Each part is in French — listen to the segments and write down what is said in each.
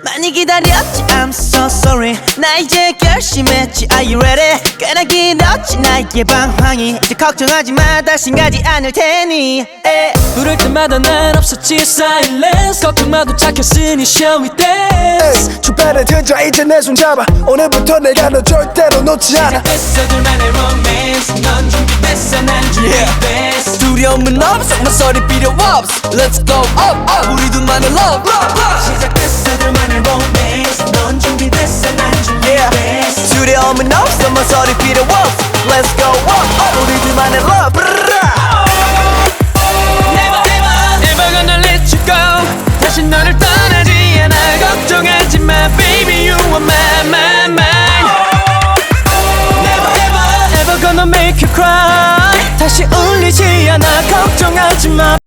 많이 기다렸지 I'm so sorry 나 이제 결심했지 Are you ready 꽤나 길었지 나의 방황이 이제 걱정하지 마 다신 가지 않을 테니 부를 때마다 난 없었지 silence 걱정 마도 착했으니 shall we dance 주변에 들자 이제 내 손 잡아 오늘부터 내가 너 절대로 놓지 않아 시작됐어 둘만의 romance 넌 준비됐어 난 준비됐어 두려움은 없어 모서리 필요 없어 Let's go up up 우리 둘만의 love 시작됐어 둘만의 romance 넌 준비됐어 난 준비됐어 두려움은 없어 모서리 필요 없어 Let's go up up 우리 둘만의 love Never gonna let you go 다시 너를 떠나지 않아 걱정하지 마 baby you are my Never gonna make you cry 다시 울리지 않아 걱정하지 마.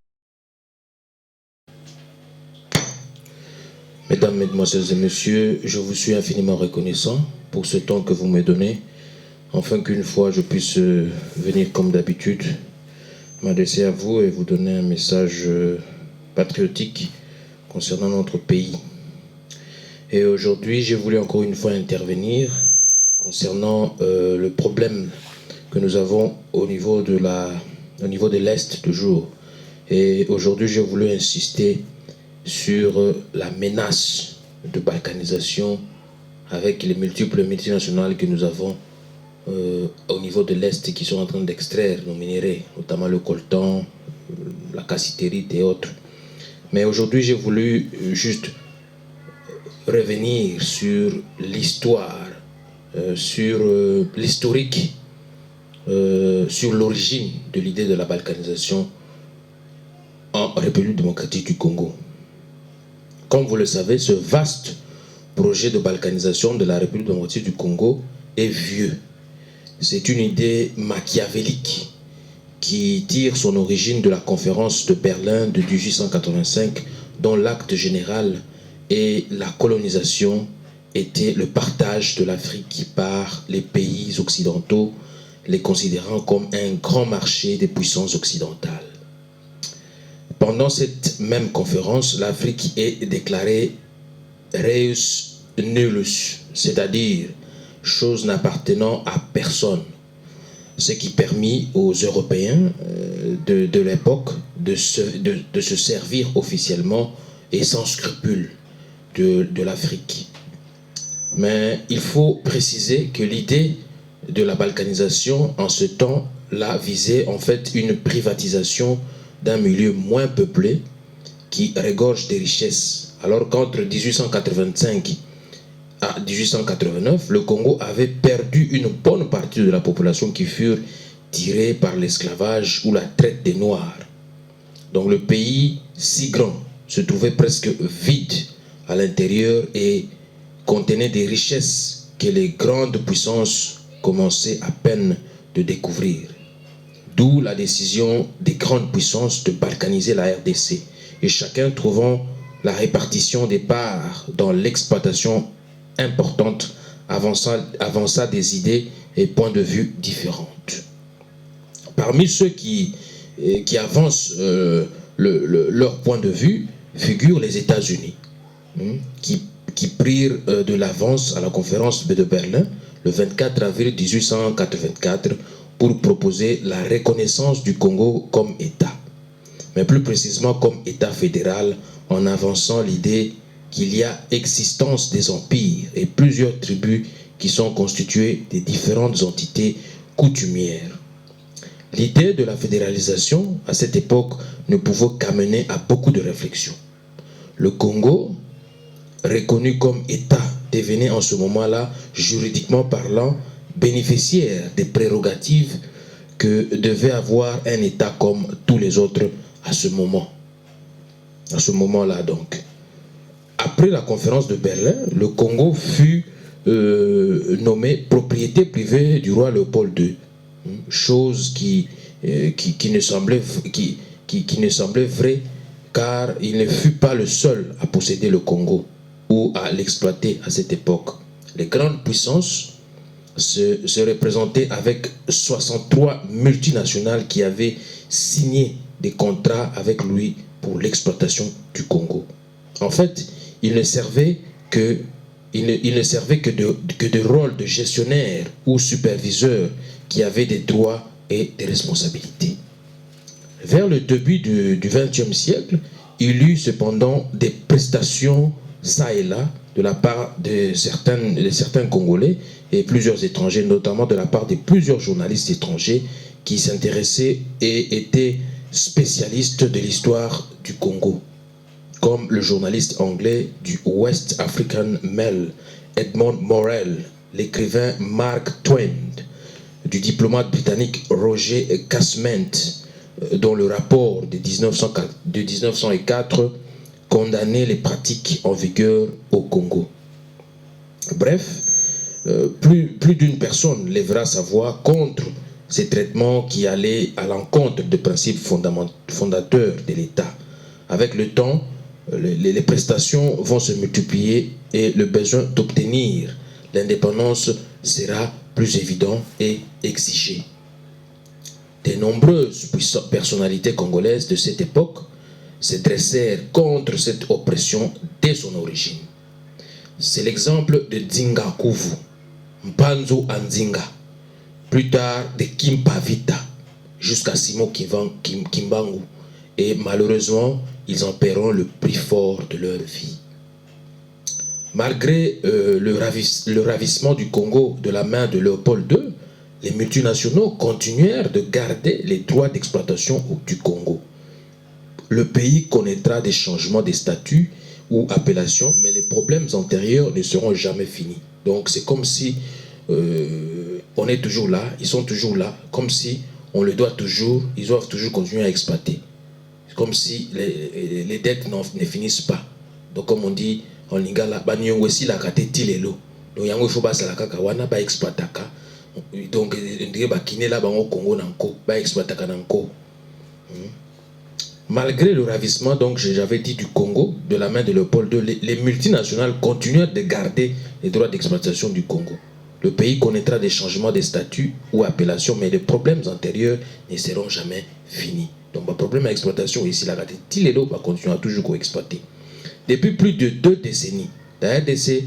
Mesdames, Mesdemoiselles et Messieurs, je vous suis infiniment reconnaissant pour ce temps que vous me donnez, afin qu'une fois je puisse venir comme d'habitude, m'adresser à vous et vous donner un message patriotique concernant notre pays. Et aujourd'hui, j'ai voulu encore une fois intervenir concernant le problème que nous avons au niveau de l'Est toujours. Et aujourd'hui, j'ai voulu insister sur la menace de balkanisation avec les multiples multinationales que nous avons au niveau de l'Est qui sont en train d'extraire nos minéraux, notamment le coltan, la cassitérite et autres. Mais aujourd'hui, j'ai voulu juste revenir sur l'histoire, sur l'historique, sur l'origine de l'idée de la balkanisation en République démocratique du Congo. Comme vous le savez, ce vaste projet de balkanisation de la République démocratique du Congo est vieux. C'est une idée machiavélique qui tire son origine de la conférence de Berlin de 1885, dont l'acte général et la colonisation était le partage de l'Afrique par les pays occidentaux, les considérant comme un grand marché des puissances occidentales. Pendant cette même conférence, l'Afrique est déclarée Reus nullus, c'est-à-dire chose n'appartenant à personne, ce qui permit aux Européens de l'époque de se servir officiellement et sans scrupule de l'Afrique. Mais il faut préciser que l'idée de la balkanisation en ce temps-là visait en fait une privatisation d'un milieu moins peuplé qui regorge des richesses. Alors qu'entre 1885 à 1889, le Congo avait perdu une bonne partie de la population qui furent tirés par l'esclavage ou la traite des Noirs. Donc le pays, si grand, se trouvait presque vide à l'intérieur et contenait des richesses que les grandes puissances commençaient à peine de découvrir. D'où la décision des grandes puissances de balkaniser la RDC, et chacun trouvant la répartition des parts dans l'exploitation importante, avança des idées et points de vue différentes. Parmi ceux qui avancent leur point de vue figurent les États-Unis, qui prirent de l'avance à la conférence de Berlin le 24 avril 1884 pour proposer la reconnaissance du Congo comme État, mais plus précisément comme État fédéral, en avançant l'idée qu'il y a existence des empires et plusieurs tribus qui sont constituées des différentes entités coutumières. L'idée de la fédéralisation, à cette époque, ne pouvait qu'amener à beaucoup de réflexions. Le Congo, reconnu comme État, devenait en ce moment-là, juridiquement parlant, bénéficiaire des prérogatives que devait avoir un État comme tous les autres à ce moment. À ce moment-là, donc. Après la conférence de Berlin, le Congo fut nommé propriété privée du roi Léopold II, chose qui ne semblait vraie car il ne fut pas le seul à posséder le Congo ou à l'exploiter à cette époque. Les grandes puissances se représentaient avec 63 multinationales qui avaient signé des contrats avec lui pour l'exploitation du Congo. En fait, il ne servait que de rôle de gestionnaire ou superviseur qui avait des droits et des responsabilités. Vers le début du XXe siècle, il y eut cependant des prestations ça et là de la part de certains Congolais et plusieurs étrangers, notamment de la part de plusieurs journalistes étrangers qui s'intéressaient et étaient spécialistes de l'histoire du Congo, comme le journaliste anglais du West African Mail, Edmond Morel, l'écrivain Mark Twain, du diplomate britannique Roger Casement, dont le rapport de 1904 condamnait les pratiques en vigueur au Congo. Bref, plus d'une personne lèvera sa voix contre ces traitements qui allaient à l'encontre des principes fondateurs de l'État. Avec le temps, les prestations vont se multiplier et le besoin d'obtenir l'indépendance sera plus évident et exigé. De nombreuses personnalités congolaises de cette époque se dressèrent contre cette oppression dès son origine. C'est l'exemple de Nzinga Kuvu, Mpanzu Anzinga, plus tard de Kimpavita, jusqu'à Simon Kimbangu, et malheureusement, ils en paieront le prix fort de leur vie. Malgré le ravissement du Congo de la main de Léopold II, les multinationaux continuèrent de garder les droits d'exploitation du Congo. Le pays connaîtra des changements de statut ou appellation, mais les problèmes antérieurs ne seront jamais finis. Donc c'est comme si on est toujours là, ils sont toujours là, comme si on le doit toujours, ils doivent toujours continuer à exploiter. C'est comme si les dettes ne finissent pas. Donc comme on dit en lingala, banyongwesi la kate tilelo. Donc yango faut pas la kaka wana ba exploitaka. Donc ndire ba kinela bango Congo nanko, ba exploitaka nanko. Malgré le ravissement, donc j'avais dit, du Congo, de la main de Léopold II, les multinationales continuent de garder les droits d'exploitation du Congo. Le pays connaîtra des changements de statut ou appellation, mais les problèmes antérieurs ne seront jamais finis. Donc, le problème d'exploitation ici, la Tilelo va continuer à toujours exploiter. Depuis plus de 2 décennies, la RDC,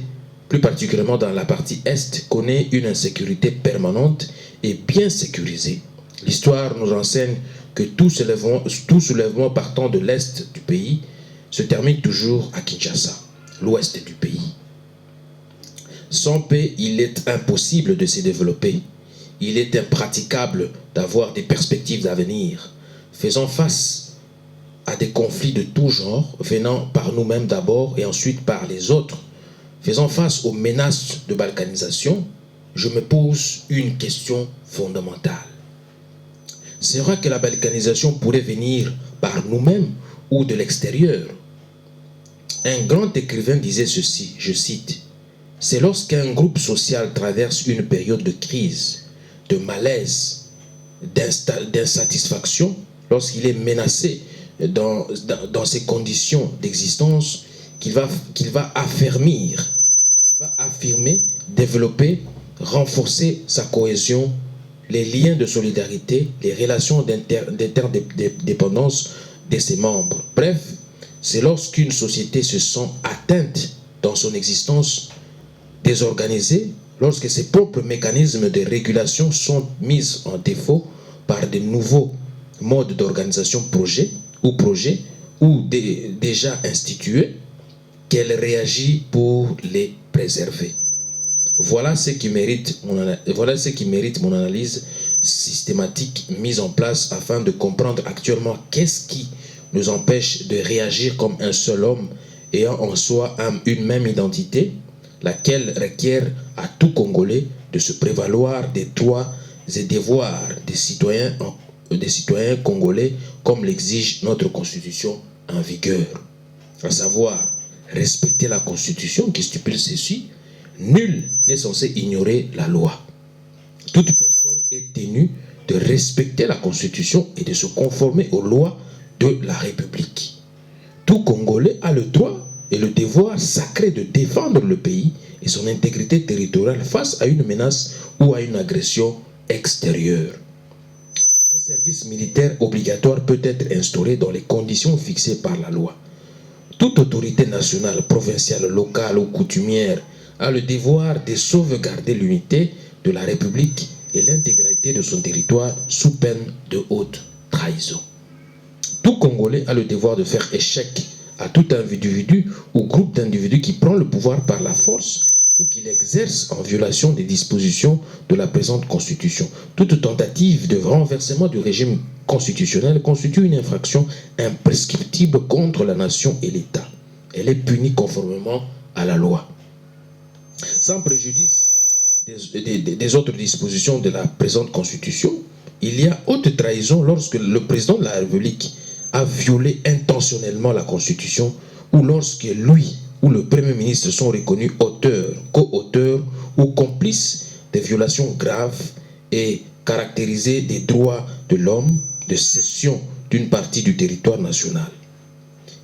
plus particulièrement dans la partie Est, connaît une insécurité permanente et bien sécurisée. L'histoire nous enseigne que tout soulèvement partant de l'Est du pays se termine toujours à Kinshasa, l'Ouest du pays. Sans paix, il est impossible de se développer. Il est impraticable d'avoir des perspectives d'avenir. Faisant face à des conflits de tout genre, venant par nous-mêmes d'abord et ensuite par les autres, faisant face aux menaces de balkanisation, je me pose une question fondamentale. Sera que la balkanisation pourrait venir par nous-mêmes ou de l'extérieur? Un grand écrivain disait ceci, je cite, « C'est lorsqu'un groupe social traverse une période de crise, de malaise, d'insatisfaction, lorsqu'il est menacé dans ses conditions d'existence, qu'il va affirmer, développer, renforcer sa cohésion, les liens de solidarité, les relations d'interdépendance de ses membres. Bref, c'est lorsqu'une société se sent atteinte dans son existence, désorganisée, lorsque ses propres mécanismes de régulation sont mis en défaut par de nouveaux modes d'organisation projets ou déjà institués, qu'elle réagit pour les préserver. Voilà ce qui mérite mon analyse systématique mise en place afin de comprendre actuellement qu'est-ce qui nous empêche de réagir comme un seul homme ayant en soi une même identité, laquelle requiert à tout Congolais de se prévaloir des droits et devoirs des citoyens congolais comme l'exige notre constitution en vigueur. À savoir, respecter la constitution qui stipule ceci. Nul n'est censé ignorer la loi. Toute personne est tenue de respecter la Constitution et de se conformer aux lois de la République. Tout Congolais a le droit et le devoir sacré de défendre le pays et son intégrité territoriale face à une menace ou à une agression extérieure. Un service militaire obligatoire peut être instauré dans les conditions fixées par la loi. Toute autorité nationale, provinciale, locale ou coutumière a le devoir de sauvegarder l'unité de la République et l'intégralité de son territoire sous peine de haute trahison. Tout Congolais a le devoir de faire échec à tout individu ou groupe d'individus qui prend le pouvoir par la force ou qui l'exerce en violation des dispositions de la présente Constitution. Toute tentative de renversement du régime constitutionnel constitue une infraction imprescriptible contre la nation et l'État. Elle est punie conformément à la loi. Sans préjudice des autres dispositions de la présente Constitution, il y a haute trahison lorsque le président de la République a violé intentionnellement la Constitution ou lorsque lui ou le Premier ministre sont reconnus auteurs, co-auteurs ou complices des violations graves et caractérisées des droits de l'homme, de cession d'une partie du territoire national.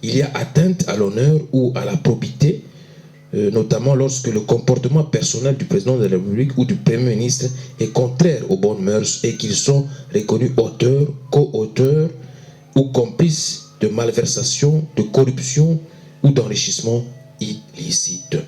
Il y a atteinte à l'honneur ou à la probité, notamment lorsque le comportement personnel du président de la République ou du Premier ministre est contraire aux bonnes mœurs et qu'ils sont reconnus auteurs, co-auteurs ou complices de malversation, de corruption ou d'enrichissement illicite.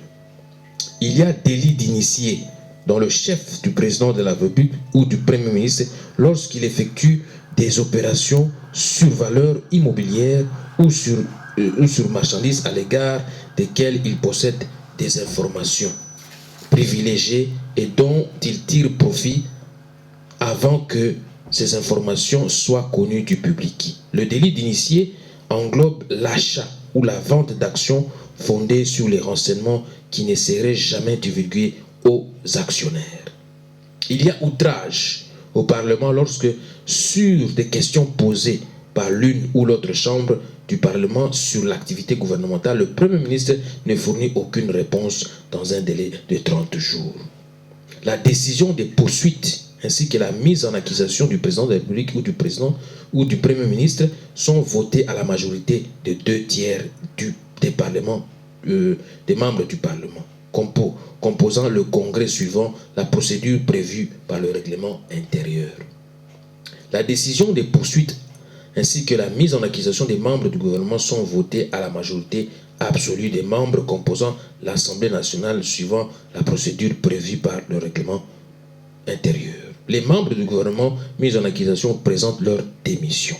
Il y a délit d'initié dans le chef du président de la République ou du Premier ministre lorsqu'il effectue des opérations sur valeur immobilière ou sur marchandises à l'égard desquelles il possède des informations privilégiées et dont il tire profit avant que ces informations soient connues du public. Le délit d'initié englobe l'achat ou la vente d'actions fondées sur les renseignements qui ne seraient jamais divulgués aux actionnaires. Il y a outrage au Parlement lorsque, sur des questions posées par l'une ou l'autre chambre du Parlement sur l'activité gouvernementale, le Premier ministre ne fournit aucune réponse dans un délai de 30 jours. La décision de poursuite ainsi que la mise en accusation du président de la République ou du président ou du Premier ministre sont votées à la majorité de 2/3 des membres du Parlement, composant le congrès suivant la procédure prévue par le règlement intérieur. La décision de poursuite ainsi que la mise en accusation des membres du gouvernement sont votées à la majorité absolue des membres composant l'Assemblée nationale suivant la procédure prévue par le règlement intérieur. Les membres du gouvernement mis en accusation présentent leur démission.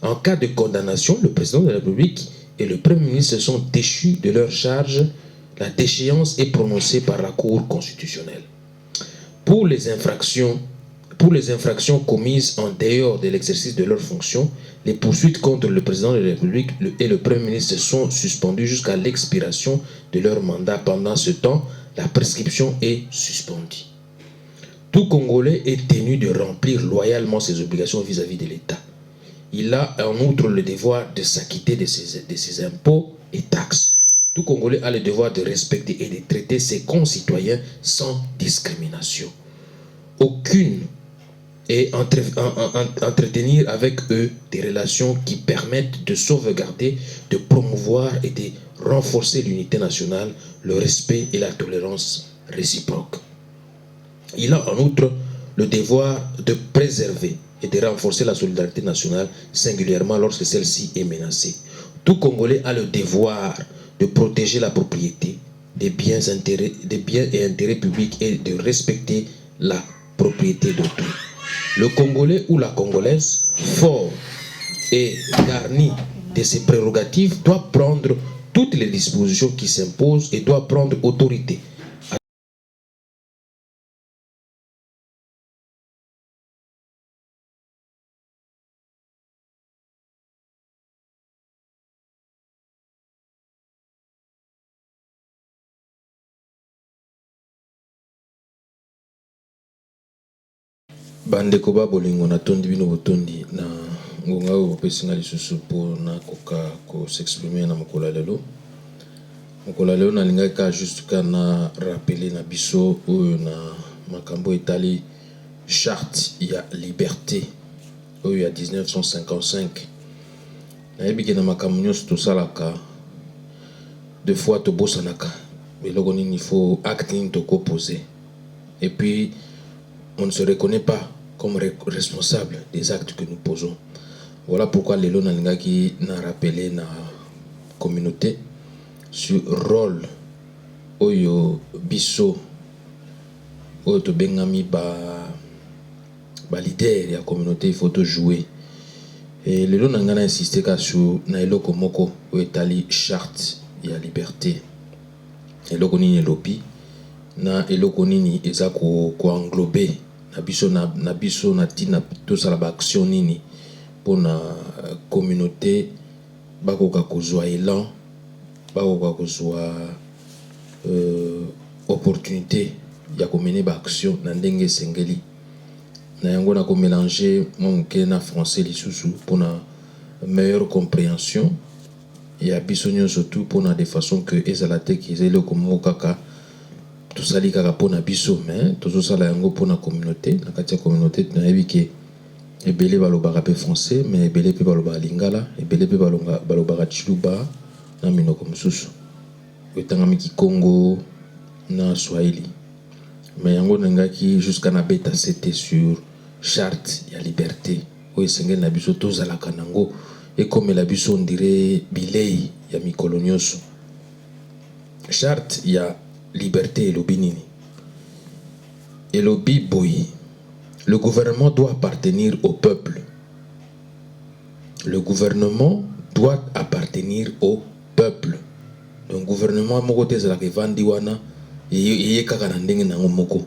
En cas de condamnation, le président de la République et le Premier ministre sont déchus de leurs charges. La déchéance est prononcée par la Cour constitutionnelle. Pour les infractions commises en dehors de l'exercice de leurs fonctions, les poursuites contre le président de la République et le Premier ministre sont suspendues jusqu'à l'expiration de leur mandat. Pendant ce temps, la prescription est suspendue. Tout Congolais est tenu de remplir loyalement ses obligations vis-à-vis de l'État. Il a en outre le devoir de s'acquitter de ses impôts et taxes. Tout Congolais a le devoir de respecter et de traiter ses concitoyens sans discrimination aucune et entretenir avec eux des relations qui permettent de sauvegarder, de promouvoir et de renforcer l'unité nationale, le respect et la tolérance réciproque. Il a en outre le devoir de préserver et de renforcer la solidarité nationale, singulièrement lorsque celle-ci est menacée. Tout Congolais a le devoir de protéger la propriété des biens et intérêts publics et de respecter la propriété d'autrui. Le Congolais ou la Congolaise, fort et garni de ses prérogatives, doit prendre toutes les dispositions qui s'imposent et doit prendre autorité. Bandeko ba bolingo na tondi bino botondi na ngonga oyo bopesi nga lisusu mpo nakoka s'exprimer na mokolo lelo. Mokolo lelo nalingaki ka juste ka na rappeler na biso oyo na makambo etali charte ya liberté oyo ya 1955 nayebi ke na makambo nyonso tosalaka des fois tobosanaka biloko nini il faut acte nini tokoposer et puis on ne se reconnaît pas comme responsable des actes que nous posons. Voilà pourquoi lelo nalingaki na rappeler na communauté sur rôle oyo biso oyo tobengami ba leader ya communauté il faut to jouer. Et lelo nangana insister ka sur na eloko moko oyo etali charte ya liberté. Eloko nini elobi na eloko nini eza ko englober na biso na tina tosala ba action nini pona communauté bakoka kozwa élan bakoka kozwa opportunité ya komene ba action na ndenge esengeli na yango na ko mélanger moke na français lisusu pona meilleure compréhension ya biso nyonso tout pona de façon que ezala te ki ezali komo kaka tosali kaka pona biso mais tozosala yango pona communauté na kati ya communauté tunayebi ke ebele balobaka pe français mais ebele pe balobaka lingala ebele pe balobaka chiluba na minoko mosusu etangami kikongo na swahili mais yango nangaki jusqu'à na beta c'était sur charte ya liberté oyo esengeli na biso tozalaka nango ekomela biso on dirait bilei ya mikolo nyonso. Charte ya liberté elobi nini elobi boyi. Le gouvernement doit appartenir au peuple. Le gouvernement doit appartenir au peuple. Donc gouvernement moko te ezalaka evandi wana eye kaka na ndenge nango moko.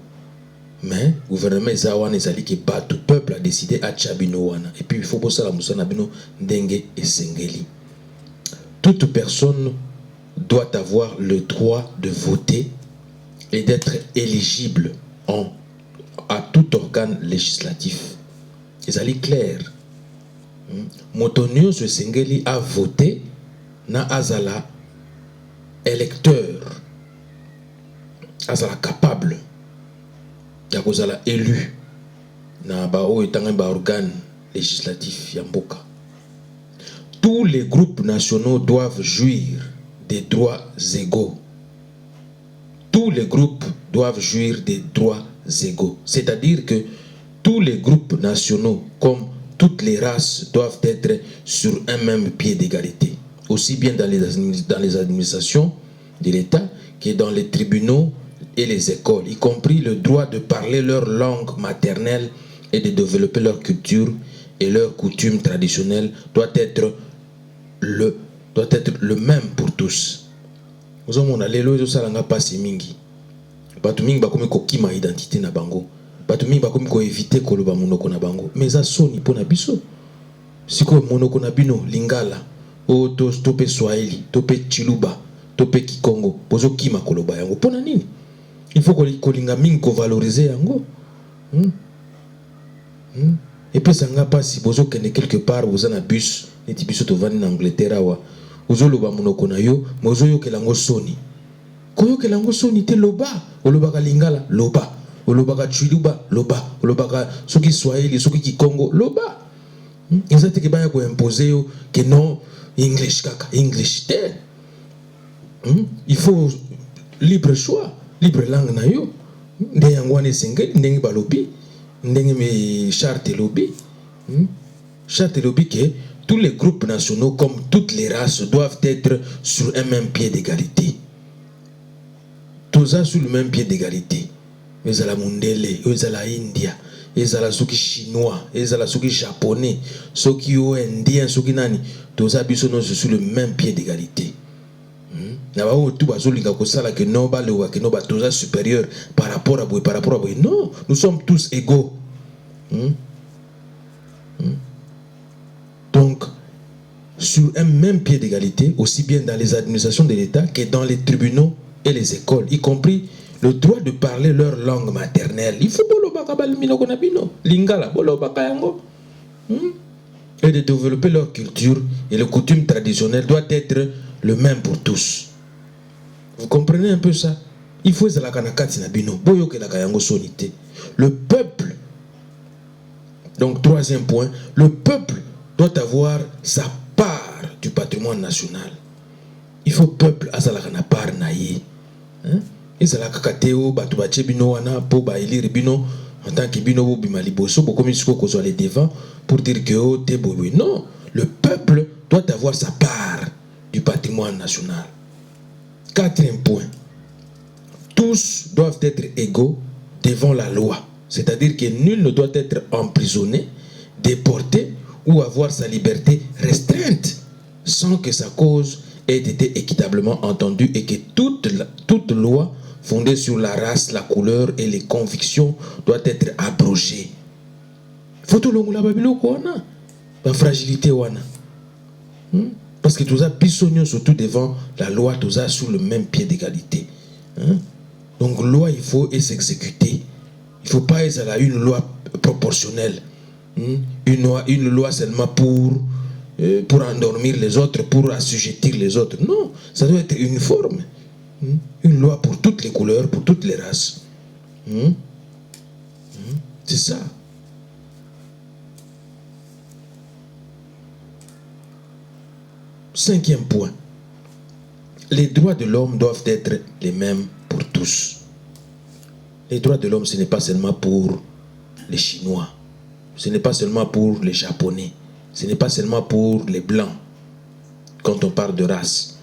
Mais gouvernement eza wana ezali ke bato peuple a décidé atia bino wana. Et puis il faut bosala musala bino ndenge esengeli. Toute personne doit avoir le droit de voter et d'être éligible à tout organe législatif. Ezali clair. Motonio se sengeli a voté na azala électeur. Azala capable. Ya kozala élu na ba o etanga ba organe législatif ya mboka. Tous les groupes nationaux doivent jouir des droits égaux. Tous les groupes doivent jouir des droits égaux. C'est-à-dire que tous les groupes nationaux, comme toutes les races, doivent être sur un même pied d'égalité. Aussi bien dans les administrations de l'État que dans les tribunaux et les écoles, y compris le droit de parler leur langue maternelle et de développer leur culture et leurs coutumes traditionnelles doit être le même pour tous. Nous avons lelo ezosalanga pasi mingi. Bato mingi bakomi kokima identité na bango. Bato mingi bakomi ko éviter koloba monoko na bango. Mais ça soni pona biso. Siko monoko na bino lingala, o to stope swahili, tope chiluba, tope kikongo, bozo kima koloba yango pona nini? Il faut ko linga mingi ko valoriser yango. Et puis sanga pasi bozo kende quelque part boza na bus, neti biso to vani na Angleterre wa. Ozo loba monoko na yo, mozo yo kelango soni. Koyo kelango soni te loba, olobaka lingala, loba, olobaka chiluba, loba, olobaka soki swahili, soki kikongo, loba. Ezate ke baya ko imposer yo que non English kaka, English te. Il faut libre choix, libre langue na yo. Ndenge yango wana esengeli, ndenge balobi, ndenge me charte lobi. Charte lobi que tous les groupes nationaux, comme toutes les races, doivent être sur un même pied d'égalité. Tous sur le même pied d'égalité. Ils ont la Mundele, ils ont la India, ils ont la souki chinois, ils ont la souki japonais, ceux qui ont indien, ceux qui nani. Tous sont sur le même pied d'égalité. Supérieur par rapport à vous, par rapport à vous. Non, nous sommes tous égaux. Donc, sur un même pied d'égalité, aussi bien dans les administrations de l'État que dans les tribunaux et les écoles, y compris le droit de parler leur langue maternelle. Il faut lingala et de développer leur culture et les coutumes traditionnelles doit être le même pour tous. Vous comprenez un peu ça? Il faut le peuple. Donc, troisième point, le peuple doit avoir sa part du patrimoine national. Il faut peuple azalaka na part na ye. Ezalaka kateo batu bache bino wana po ba élire bino en tant que bino bo bima liboso bo komi siko kozwa les devants pour dire que oh te bo. Non, le peuple doit avoir sa part du patrimoine national. Quatrième point. Tous doivent être égaux devant la loi. C'est-à-dire que nul ne doit être emprisonné, déporté ou avoir sa liberté restreinte sans que sa cause ait été équitablement entendue et que toute loi fondée sur la race, la couleur et les convictions doit être abrogée. Faut la babilo wana, la fragilité wana. Parce que tout ça pisonnions surtout devant la loi, tout ça sur le même pied d'égalité. Donc loi il faut s'exécuter. Il ne faut pas être à une loi proportionnelle. Une loi seulement pour endormir les autres, pour assujettir les autres. Non, ça doit être uniforme. Une loi pour toutes les couleurs, pour toutes les races. C'est ça. Cinquième point. Les droits de l'homme doivent être les mêmes pour tous. Les droits de l'homme, ce n'est pas seulement pour les Chinois. Ce n'est pas seulement pour les Japonais. Ce n'est pas seulement pour les Blancs. Quand on parle de race.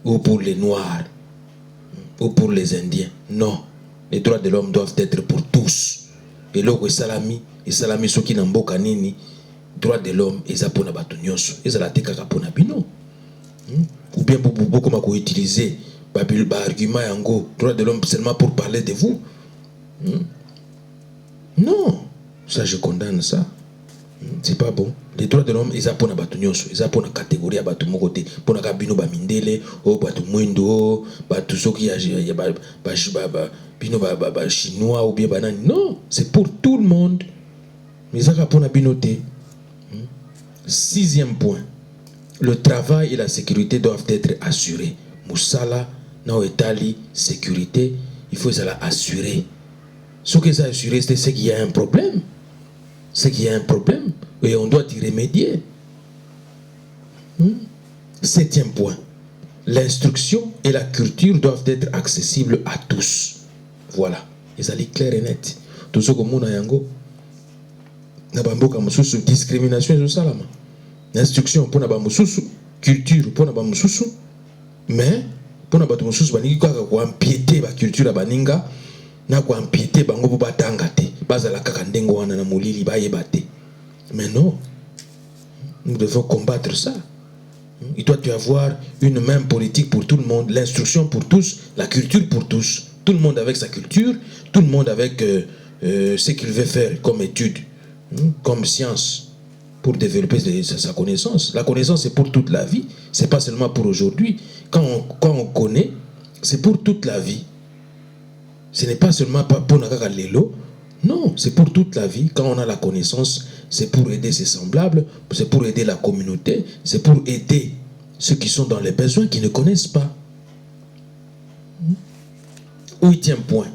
Ou pour les Noirs. Ou pour les Indiens. Non. Les droits de l'homme doivent être pour tous. Et là, et salami, ceux qui n'ont pas nini, droits de l'homme, ils ont pour nabatunyoso. Ils ont la teka pour nabino. Ou bien beaucoup m'ont utilisé argument yango, droits de l'homme seulement pour parler de vous. Non, ça je condamne ça. C'est pas bon. Les droits de l'homme, ils ont pour la batunyonso, ils ont pour la catégorie à batu mokote, pour la kabino ba mindele, o batu mwendo, batu soki ya bino ba chinois ou bien banani. Non, c'est pour tout le monde. Mais ça pour la binote. Sixième point. Le travail et la sécurité doivent être assurés. Moussala, na etali, sécurité, il faut ça assurer. Ce que ça assuré, c'est qu'il y a un problème. C'est qu'il y a un problème. Et on doit y remédier. Septième point. L'instruction et la culture doivent être accessibles à tous. Voilà. Et ça est clair et net. Tout ce que mon yango. Nabamboka mususu discrimination et ça là. L'instruction pour nabambo mususu, culture pour nabambo mususu. Mais pour nabambo mususu baningi kwa empiéter ba culture baninga. Na ko empiéter bango po batanga te bazala kaka ndengo wana na molili bayeba te. Mais non, nous devons combattre ça. Il doit y avoir une même politique pour tout le monde, l'instruction pour tous, la culture pour tous, tout le monde avec sa culture, tout le monde avec ce qu'il veut faire comme étude, comme science, pour développer sa connaissance. La connaissance c'est pour toute la vie, c'est pas seulement pour aujourd'hui. Quand on connaît, c'est pour toute la vie. Ce n'est pas seulement pour Nakaka Lelo, non, c'est pour toute la vie. Quand on a la connaissance, c'est pour aider ses semblables, c'est pour aider la communauté, c'est pour aider ceux qui sont dans les besoins, qui ne connaissent pas. Huitième point.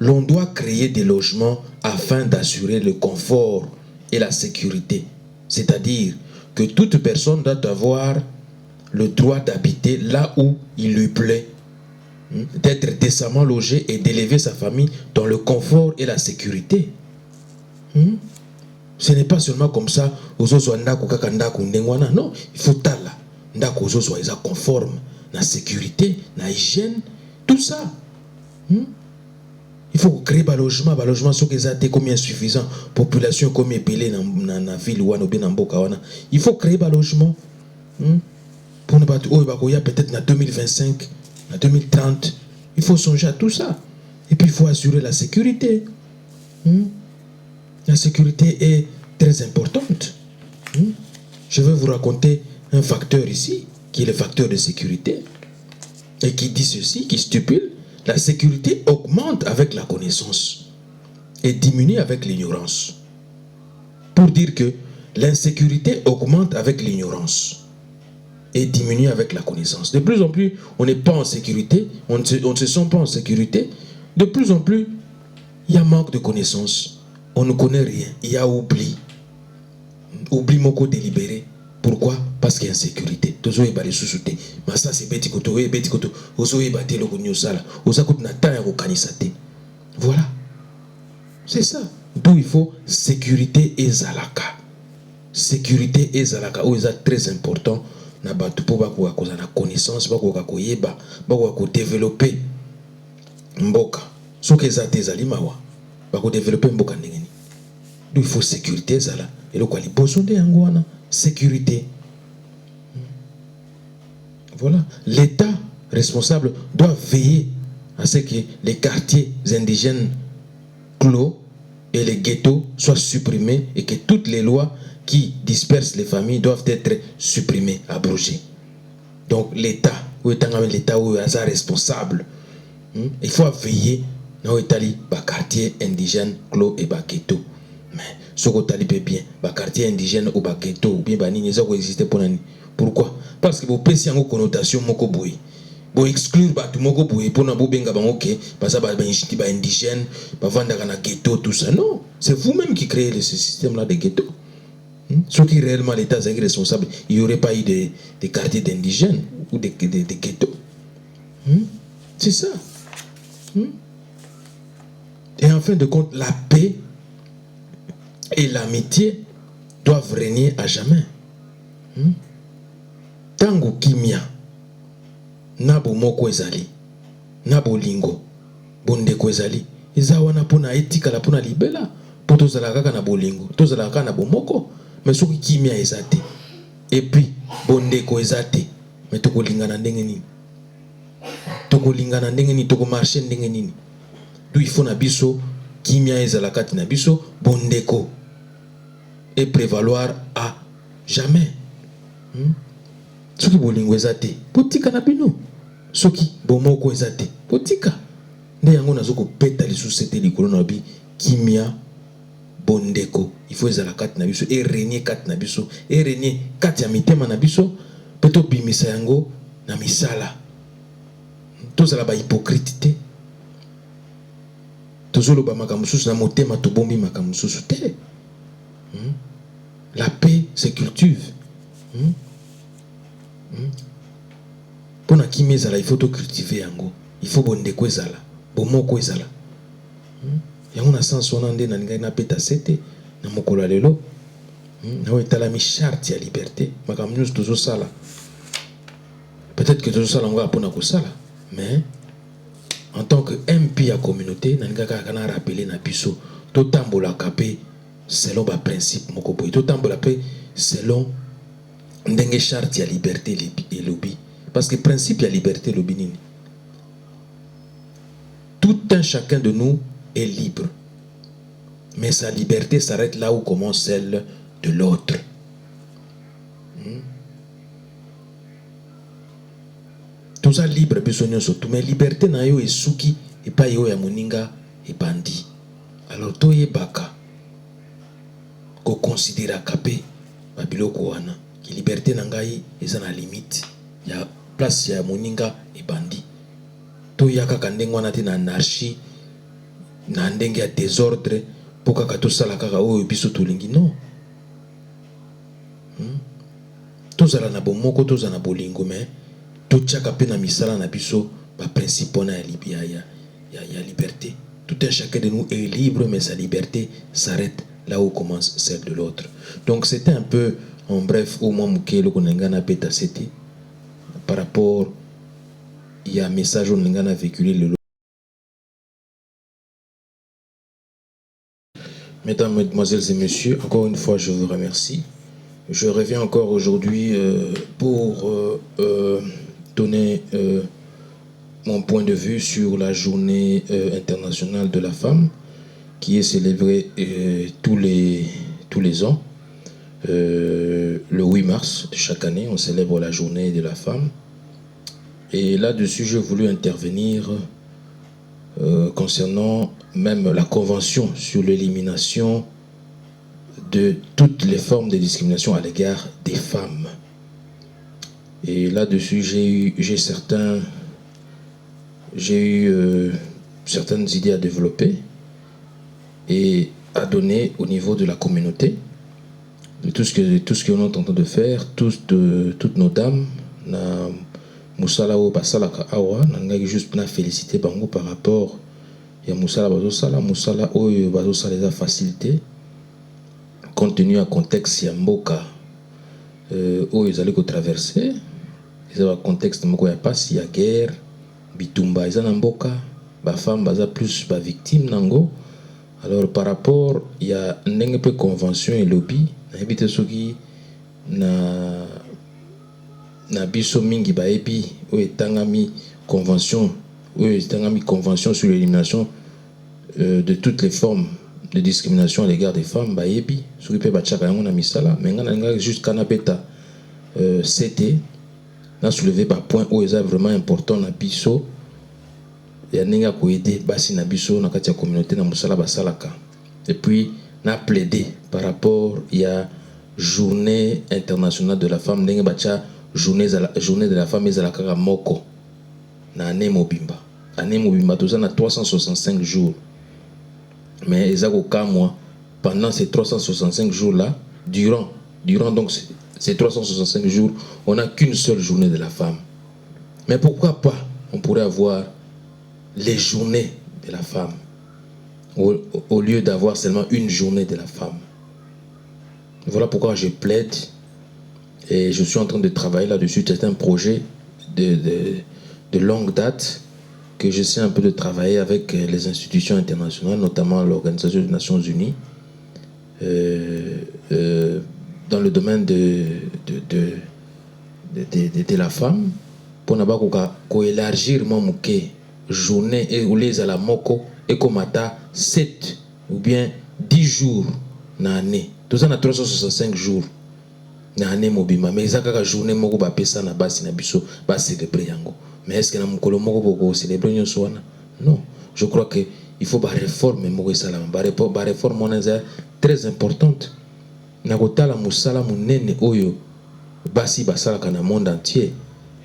L'on doit créer des logements afin d'assurer le confort et la sécurité. C'est-à-dire que toute personne doit avoir le droit d'habiter là où il lui plaît, d'être décemment logé et d'élever sa famille dans le confort et la sécurité. Ce n'est pas seulement comme ça, non, il faut tala, ils conforme, la sécurité, la hygiène, tout ça. Il faut créer un logement, sur les athées comme insuffisant, population comme épelée dans la ville ou dans mboka wana. Il faut créer un logement. Pour ne pas peut-être en 2025. En 2030, il faut songer à tout ça. Et puis il faut assurer la sécurité. La sécurité est très importante. Je vais vous raconter un facteur ici, qui est le facteur de sécurité, et qui dit ceci, qui stipule, la sécurité augmente avec la connaissance et diminue avec l'ignorance. Pour dire que l'insécurité augmente avec l'ignorance et diminue avec la connaissance. De plus en plus, on n'est pas en sécurité, on ne se sent pas en sécurité. De plus en plus, il y a manque de connaissances. On ne connaît rien. Il y a oubli. Oubli moko délibéré. Pourquoi? Parce qu'il y a insécurité. Tozo eba les sous-soutés. Mais ça c'est beti koto, beti koto. Ozo eba te loko nyosala. Oza koto na ta ya kokanisate. Voilà. C'est ça. D'où il faut sécurité et zalaka. Sécurité et zalaka. Oh, c'est très important. Na batu po bako koza na connaissance, bako ko yeba, bako ko développer mboka. Soki za te zali mawa. Bako développer mboka ndengeni. D'où il faut sécurité zala. Et le quoi li besoin de yangoana. Sécurité. Voilà. L'État responsable doit veiller à ce que les quartiers indigènes clos et les ghettos soient supprimés et que toutes les lois qui dispersent les familles doivent être supprimées, abrogées. Donc l'État, l'État où est responsable, il faut veiller dans les quartiers indigènes clos et ghettos. Mais ce que tu as bien, les quartiers indigènes ou ghettos ou bien les gens qui existent pour nous. Pourquoi? Parce que vous pensez en connotation moko boy. Vous exclure tout moko boy pour na bobenga ba OK, parce que ba indigène, ba vendre na ghetto tout ça. Non, c'est vous-même qui créez ce système là de ghetto. Ceux qui réellement l'État est responsable, il n'y aurait pas eu des quartiers d'indigènes ou des ghettos. C'est ça. Et en fin de compte, la paix et l'amitié doivent régner à jamais. Tango kimia nabo moko ezali nabo lingo bondeko ezali eza wana pona etika la pona libela po tozala kaka na bolingo tozala kaka na bomoko mais soki kimia ezate et puis bondeko ezate mais tokolingana ndenge nini tokolingana ndenge nini tokomarche ndenge nini. D'où il faut na biso kimia ezala kati na biso bondeko et prévaloir à jamais. Soki bolingo ezate potika na bino soki bomoko ezate potika nde yango nazoko peta lisusu te likolo na bi kimia bondeko il faut ezala kati na biso et régner kati na biso et régner kati ya mitema na biso pe tobimisa yango na misala tozala ba hypocrite te tozoloba makambo mosusu na motema tobombi makambo mosusu te. La paix se cultive. Pour na kimia ezala il faut to cultiver yango, il faut bondeko ezala bomoko ezala yango na sens wana nde na ngai na peta sete na mokolo lelo na etala mi charte ya liberté makambo nyonso tozosala peut-être que tozosala ngo apona kosala mais en tant que MP ya communauté na ngai kaka na rappeler na biso totambolaka pe selon ba principe moko boye totambola pe selon ndenge charte ya liberté et lobby. Parce que le principe de la liberté, le binini. Tout un chacun de nous est libre. Mais sa liberté s'arrête là où commence celle de l'autre. Tout ça libre, surtout. Mais liberté na yo est souki et pas yo ya moninga et bandi. Alors to ye baka. Ko considéra kapé babiloko wana. Ki liberté na ngai eza na limite. Ya place ya moninga et bandi. To yaka kandenge wana te na anarchie na ndenge ya désordre po kaka tosala kaka oyo biso tolingi non. Tozala na bomoko tozala na bolingo mais totiaka pe na misala na biso ba principe na ya liberté. Tout un chacun de nous est libre mais sa liberté s'arrête là où commence celle de l'autre. Donc c'était un peu en bref au moins mukelo konengana peta c'était par rapport il y a un message on a véhiculé le. Mesdames, Mesdemoiselles et Messieurs, encore une fois je vous remercie. Je reviens encore aujourd'hui pour donner mon point de vue sur la journée internationale de la femme qui est célébrée tous les ans. Le 8 mars de chaque année, on célèbre la journée de la femme. Et là-dessus, j'ai voulu intervenir concernant même la convention sur l'élimination de toutes les formes de discrimination à l'égard des femmes. Et là-dessus, j'ai eu certaines idées à développer et à donner au niveau de la communauté. tout ce qu'on est en train de faire, toutes nos dames, na musala o basalaka awa, nangaki juste na féliciter bango par rapport ya musala musala oyo bazosala eza facilité compte tenu à contexte ya mboka oyo ezali ko traverser, eza contexte moko ya pasi ya guerre, bitumba eza na mboka, ba femme baza plus ba victime nango. Alors par rapport il y a ndenge pe convention et lobby na ebité soki na biso mingi ba ebi o etangami convention sur l'élimination de toutes les formes de discrimination à l'égard des femmes ba ebi soki pe ba tchaka yango na misala mais nga juste kana beta c'était na soulever ba point où est vraiment important na biso ya ninga ko aider basi na biso na kati ya communauté na musala basalaka. Et puis na plaider par rapport ya journée internationale de la femme ndenge bacha journée de la femme ezalaka moko na année mobimba toza na 365 jours mais ezako kamwa pendant ces 365 jours là durant donc ces 365 jours on n'a qu'une seule journée de la femme. Mais pourquoi pas on pourrait avoir les journées de la femme au lieu d'avoir seulement une journée de la femme. Voilà pourquoi je plaide et je suis en train de travailler là-dessus. C'est un projet de longue date que j'essaie un peu de travailler avec les institutions internationales, notamment l'Organisation des Nations Unies, dans le domaine de la femme, pour n'avoir qu'à élargir mon journée et ou les à la moko et comme 7 ou bien 10 jours dans l'année. Tout ça, on a 365 jours dans l'année mobima. Mais ça, la journée moko ba pesa na basi na biso ba célébrer yango. Mais est-ce que na mukolo moko boko célébrer nyoso wana? Non. Je crois que il faut ba réforme moko salama. Ba réforme on est très importante. Na kotala musala munene oyo basi basala kana monde entier.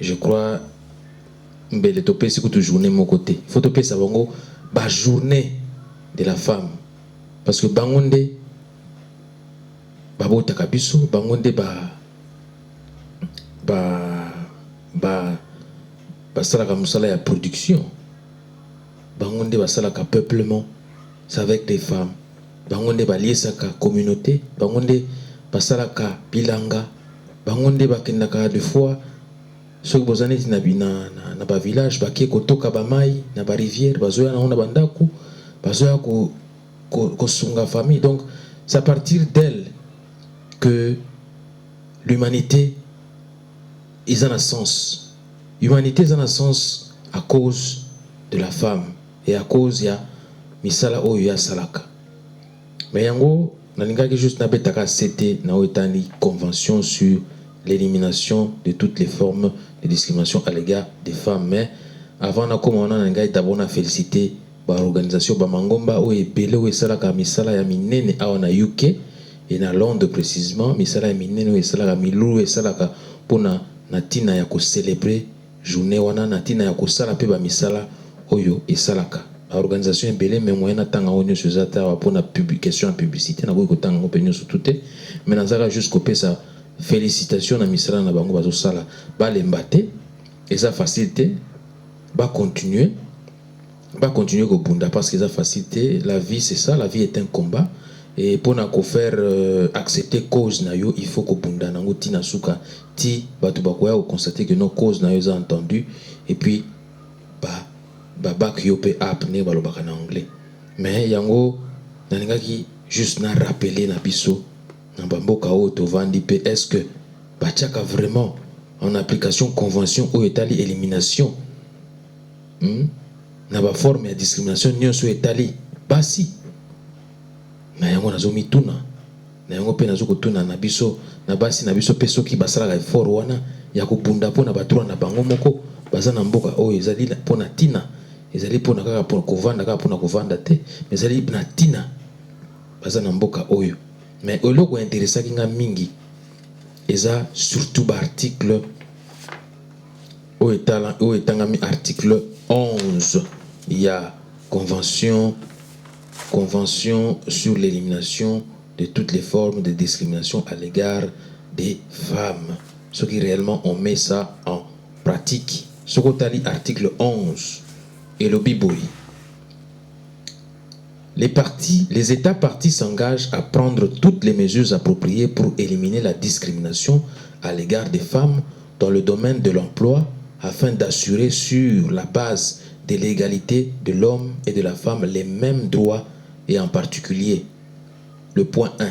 Je crois mbele topesi kutu journée mon côté. Il faut topesa bango ba journée de la femme parce que bangonde babota kabiso bangonde basalaka musala ya production bangonde basalaka peuplement c'est avec des femmes bangonde baliesaka communauté bangonde basalaka bilanga bangonde bakendaka de fois soki bozani na ba village bakie kotoka ba mai na ba rivière bazoya na ona bandaku bazoya ko sunga famille. Donc c'est à partir d'elle que l'humanité est en sens. L'humanité est en sens à cause de la femme et à cause ya misala oyo ya salaka. Mais yango nalingaki juste na betaka c'était na otani convention sur l'élimination de toutes les formes de discrimination à l'égard des femmes. Mais avant na comme on a ngai tabona féliciter ba organisation ba mangomba o ebele o esalaka misala ya minene a na UK et na Londres précisément misala ya minene o esalaka milulu esalaka pona na tina ya ko célébrer journée wana na tina ya ko sala pe ba misala oyo esalaka ba organisation ebele mais moyen na tanga onyo suzata wa pona publication en publicité na ko tanga ko penyo surtout mais na zaka jusqu'au pesa félicitations na misala na bango bazo sala ba lembate et ça facilité ba continuer ko bunda parce que ça facilité la vie. C'est ça, la vie est un combat et pour na ko faire accepter cause na yo il faut ko bunda nango tina suka ti batu bakoya ko constater que nos causes na yo za entendu et puis back yo pe apne balobaka na anglais. Mais yango nalingaki juste na rappeler na biso na bamboka o to vandi pe est-ce que batiaka vraiment en application convention o etali élimination na ba forme ya discrimination nyonso etali basi na yango nazomi tuna na yango pe nazo kotuna na biso na basi na biso pe soki basalaka effort wana ya kobunda pona batura na bango moko baza na mboka oyo ezali pona tina ezali pona kaka pona kovanda kaka pona kovanda te mais ezali na tina baza na mboka oyo. Mais eloko intéressant kinga mingi eza surtout ba article o etangami article 11 il y a convention sur l'élimination de toutes les formes de discrimination à l'égard des femmes. Ce qui réellement, on met ça en pratique. Ce qu'on a dit, article 11, et le Biboui. Les États partis s'engagent à prendre toutes les mesures appropriées pour éliminer la discrimination à l'égard des femmes dans le domaine de l'emploi afin d'assurer sur la base de l'égalité de l'homme et de la femme les mêmes droits et en particulier le point 1,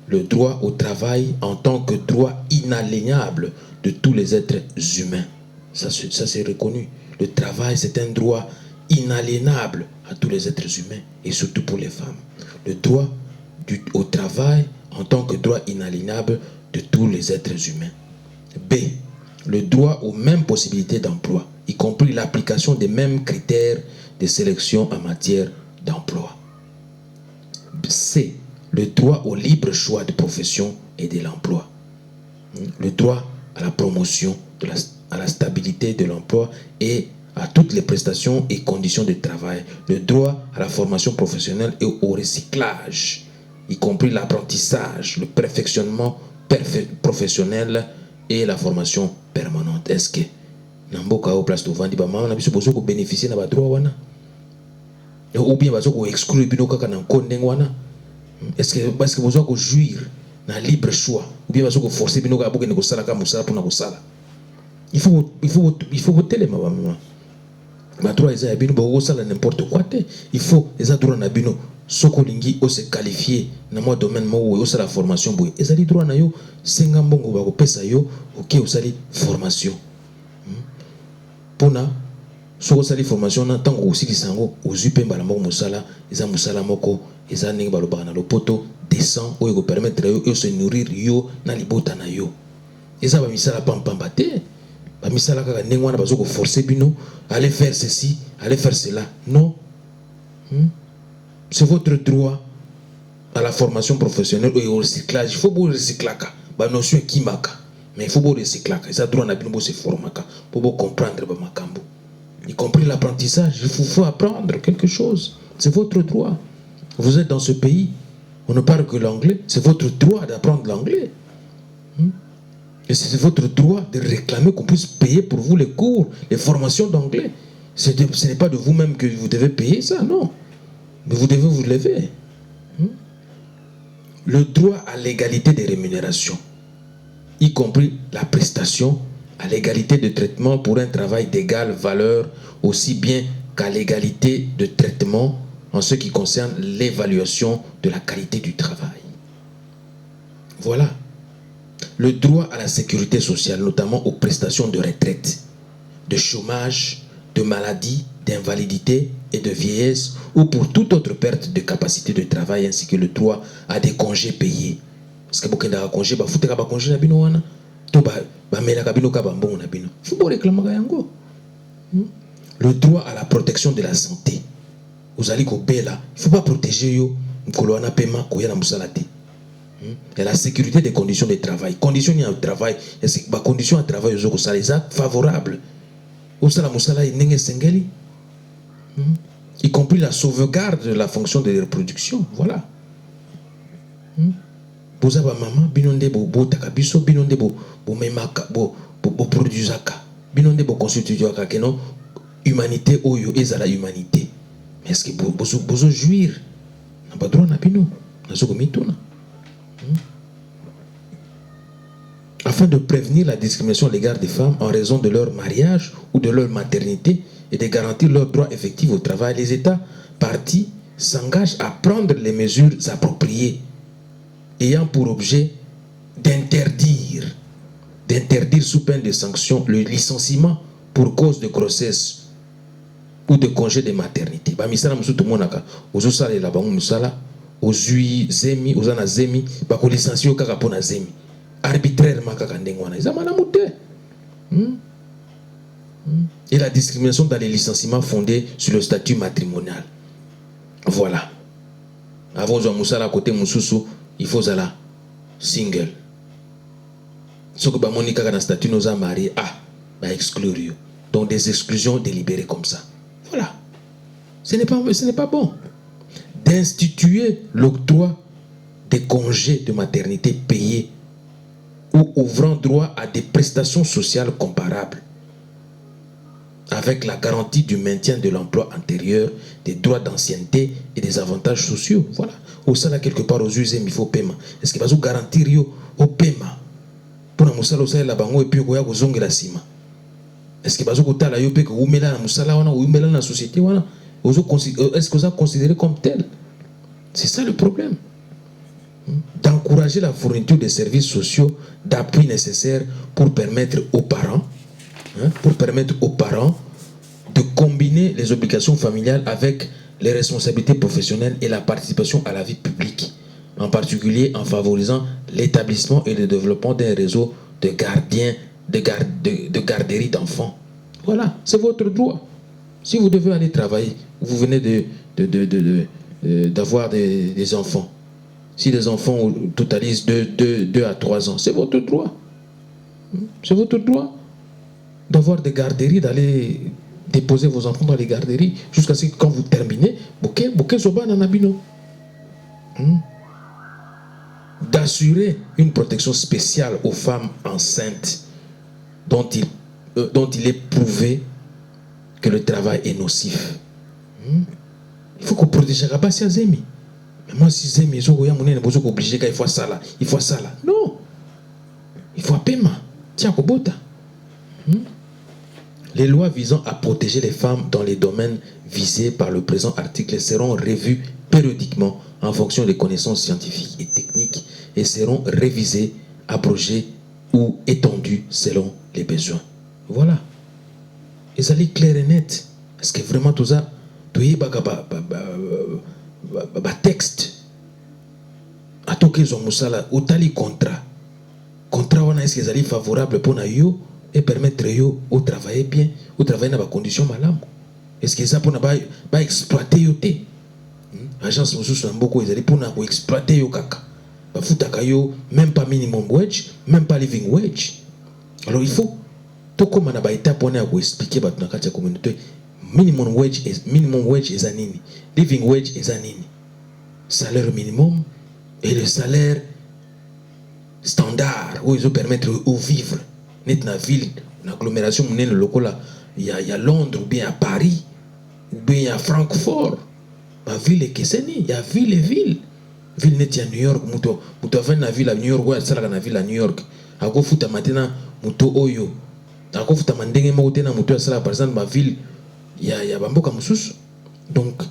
le droit au travail en tant que droit inaliénable de tous les êtres humains. Ça c'est reconnu. Le travail, c'est un droit inaliénable à tous les êtres humains et surtout pour les femmes. Le droit au travail en tant que droit inaliénable de tous les êtres humains. B. Le droit aux mêmes possibilités d'emploi, y compris l'application des mêmes critères de sélection en matière d'emploi. C. Le droit au libre choix de profession et de l'emploi. Le droit à la promotion, à la stabilité de l'emploi et à toutes les prestations et conditions de travail. Le droit à la formation professionnelle et au recyclage, y compris l'apprentissage, le perfectionnement professionnel et la formation permanente. Est-ce que Namboka au place de vendre maman na biso bozo ko bénéficier na ba droit wana ou bien bazo ko exclure bino kaka na konde wana? Est-ce que parce que bozo ko jouir na libre choix ou bien bazo ko forcer bino ka boke ne ko sala ka musala pour na ko sala? Il faut voter les maman. Ma droit est à bino bo sala n'importe quoi te. Il faut les droit na bino soko lingi o se qualifier na mo domaine mo o sala formation boy. Ezali droit na yo senga mbongo ba ko pesa yo OK o sali formation. Pona soko sali formation na tango aussi kisango ozu pemba la moko musala eza musala moko eza ningi baloba na lopoto descend o ko permettre yo se nourrir yo na libota na yo. Eza ba misala pampamba te. Ba misala kaka ndenge wana bazo ko forcer bino aller faire ceci, aller faire cela. Non. C'est votre droit à la formation professionnelle et au recyclage. Il faut vous recycler. Ba notion qui maka. Mais il faut vous recycler. Ça droit na bino se former pour vous comprendre ba makambo. Y compris l'apprentissage, il faut apprendre quelque chose. C'est votre droit. Vous êtes dans ce pays, on ne parle que l'anglais. C'est votre droit d'apprendre l'anglais. Et c'est votre droit de réclamer qu'on puisse payer pour vous les cours, les formations d'anglais. Ce n'est pas de vous-même que vous devez payer ça, non. Mais vous devez vous lever. Le droit à l'égalité des rémunérations, y compris la prestation, à l'égalité de traitement pour un travail d'égale valeur, aussi bien qu'à l'égalité de traitement en ce qui concerne l'évaluation de la qualité du travail. Voilà. Le droit à la sécurité sociale, notamment aux prestations de retraite, de chômage, de maladie, d'invalidité et de vieillesse, ou pour toute autre perte de capacité de travail, ainsi que le droit à des congés payés. Parce que beaucoup de congés, il faut que les congés soient payés. Le droit à la protection de la santé. Vous allez au Bela, il ne faut pas protéger yo, et la sécurité des conditions de travail. Conditions de travail, conditions de travail favorables. Y compris la sauvegarde de la fonction de reproduction. Voilà. Bozaba maman, binonde bo takabiso, binonde bo memaka, bo produisaka, binonde bo constituaka keno humanité oyo ezala humanité. Mais est-ce que bozo jouir na ba droit na bino na zoko mituna? Afin de prévenir la discrimination à l'égard des femmes en raison de leur mariage ou de leur maternité et de garantir leurs droits effectifs au travail, les États partis s'engagent à prendre les mesures appropriées ayant pour objet d'interdire sous peine de sanctions le licenciement pour cause de grossesse ou de congé de maternité. Ba misala musutu monaka ozo sala la bango musala ozui zemi ozana zemi ba ko licencier kaka pona zemi arbitrairement kaka ndengwana ezama na muté. Et la discrimination dans les licenciements fondés sur le statut matrimonial. Voilà. Avant de musala côté mususu, il faut zala single. Ce que Bamonika dans le statut nous a marié, va exclure. Donc des exclusions délibérées comme ça. Voilà. Ce n'est pas bon. D'instituer l'octroi des congés de maternité payés ou ouvrant droit à des prestations sociales comparables, avec la garantie du maintien de l'emploi antérieur, des droits d'ancienneté et des avantages sociaux. Voilà. Au sein là, quelque part, aux usines, il faut paiement. Est-ce qu'il va vous garantir au paiement pour la moussala au sein la bango et puis au zongue la cima? Est-ce qu'il va vous la yopé que vous mettez la moussala ou vous mettez la société? Est-ce que vous avez considéré comme tel? C'est ça le problème. D'encourager la fourniture des services sociaux d'appui nécessaires pour permettre aux parents de combiner les obligations familiales avec les responsabilités professionnelles et la participation à la vie publique, en particulier en favorisant l'établissement et le développement d'un réseau de garderies d'enfants. Voilà, c'est votre droit. Si vous devez aller travailler, vous venez d'avoir des enfants. Si les enfants totalisent 2 à 3 ans, c'est votre droit. C'est votre droit d'avoir des garderies, d'aller déposer vos enfants dans les garderies jusqu'à ce que quand vous terminez, d'assurer une protection spéciale aux femmes enceintes dont il est prouvé que le travail est nocif. Il faut qu'on protège la base à Zemi. Mais moi, si Zemi est obligé qu'il faut ça là, il faut ça là. Non. Il faut un paiement. Tiens, Kobota. Les lois visant à protéger les femmes dans les domaines visés par le présent article seront revues périodiquement en fonction des connaissances scientifiques et techniques et seront révisées, abrogées ou étendues selon les besoins. Voilà. Et ça est clair et net. Est-ce que vraiment tout ça, tout y est texte à tout qu'ils ont moussala ou tali contrat on a est-ce qu'ils allaient favorable pour yo et permettre yo au travailler bien ou travailler dans des conditions malames. Est-ce que ça pour pas exploiter yo té agence ressources beaucoup ils allaient pour exploiter yo kaka ba futaka yo même pas minimum wage, même pas living wage. Alors il faut tout comme on a étape on a expliquer ba dans la communauté minimum wage est anini, living wage est anini, salaire minimum et le salaire standard où ils ont permettre de vivre net dans la ville, dans l'agglomération, le local, il y a Londres ou bien à Paris ou bien à Francfort. Ma ville est Kesseni, il y a ville et ville. Ville net à New York, muto venir na ville à New York ou ça la ville à New York. A go futa maintenant muto oyo. A go futa mandenge mo tena muto ça par exemple ma ville il y a bamboka mususu. Donc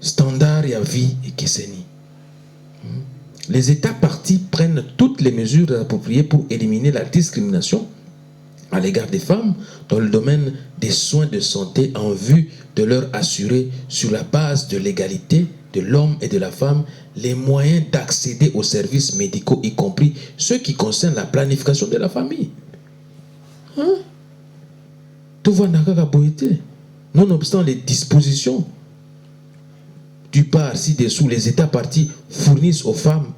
standard il y a vie et Kesseni. Les États partis prennent toutes les mesures appropriées pour éliminer la discrimination à l'égard des femmes dans le domaine des soins de santé en vue de leur assurer, sur la base de l'égalité de l'homme et de la femme, les moyens d'accéder aux services médicaux, y compris ceux qui concernent la planification de la famille. Tout va n'akaboïté. Nonobstant les dispositions du part ci-dessous, les États partis fournissent aux femmes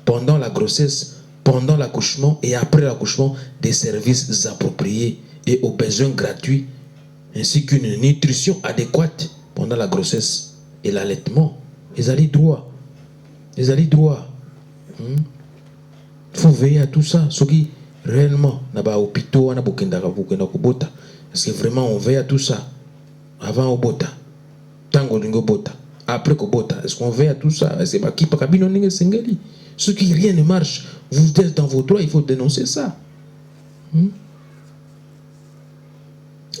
pendant la grossesse, pendant l'accouchement et après l'accouchement des services appropriés et aux besoins gratuits, ainsi qu'une nutrition adéquate pendant la grossesse et l'allaitement. Ils allaient droit. Il faut veiller à tout ça. Ce qui réellement, est-ce que vraiment on veille à tout ça avant au bota, tango lingo bota. Après Kobota, est-ce qu'on veille à tout ça? C'est pas qui pas cabine on singeli. Ce qui rien ne marche, vous êtes dans vos droits, il faut dénoncer ça.